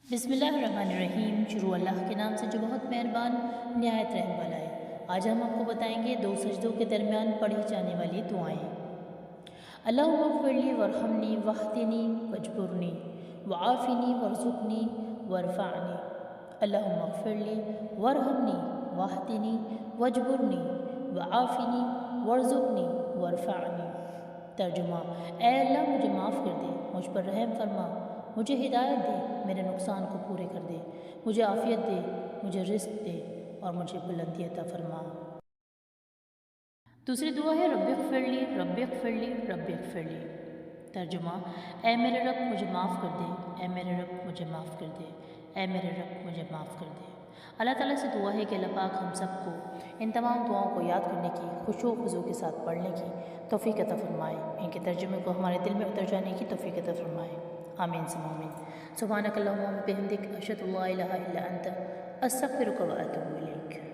बिस्मिल्लाहिर्रहमानिर्रहीम। शुरू अल्लाह के नाम से जो बहुत मेहरबान नहायत रहम वाला है। आज हम आपको बताएंगे 2 सजदों के दरमियान पढ़ी जाने वाली दुआएं। अल्लाहुम्मा ग़फ़िरली वरहमनी वहदिनी वजबुरनी वआफ़िनी वरज़ुक़नी वरफ़अनी। अल्लाहुम्मा ग़फ़िरली वरहमनी वहदिनी वजबुरनी वआफ़िनी वरज़ुक़नी वरफ़अनी। तर्जुमा: ऐ अल्लाह, मुझे माफ़ कर दे, मुझ पर रहम फरमा, मुझे हिदायत दे, मेरे नुकसान को पूरे कर दे, मुझे आफ़ियत दे, मुझे रिज़्क़ दे और मुझे बुलंदी अता फरमा। दूसरी दुआ है रब्बिग़फ़िरली रब्बिग़फ़िरली रब्बिग़फ़िरली। तर्जुमा: ऐ मेरे रब, मुझे माफ़ कर दे, ऐ मेरे रब, मुझे माफ़ कर दे, ऐ मेरे रब, मुझे माफ़ कर दे। अल्लाह ताला से दुआ है कि अल्लाह पाक हम सबको इन तमाम दुआओं को याद करने की, खुशू खुज़ू के साथ पढ़ने की तौफ़ीक़ अता फ़रमाए, इनके तर्जुमे को हमारे दिल में उतर जाने की तौफ़ीक़ अता फ़रमाए। आमीन सुम्मा आमीन। सुब्हानक अल्लाहुम्मा व बिहम्दिक, अशहदु अल्ला इलाहा इल्ला अंत, अस्तग़फ़िरुका व अतूबु इलैक।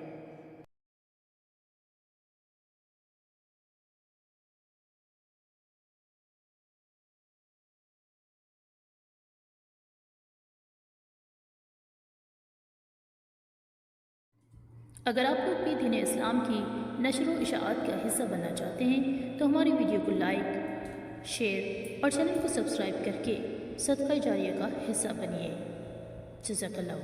अगर आप लोग भी दीन इस्लाम की नशर व इशाअत का हिस्सा बनना चाहते हैं तो हमारी वीडियो को लाइक, शेयर और चैनल को सब्सक्राइब करके सदका जारिया का हिस्सा बनिए। जज़ाकल्लाह।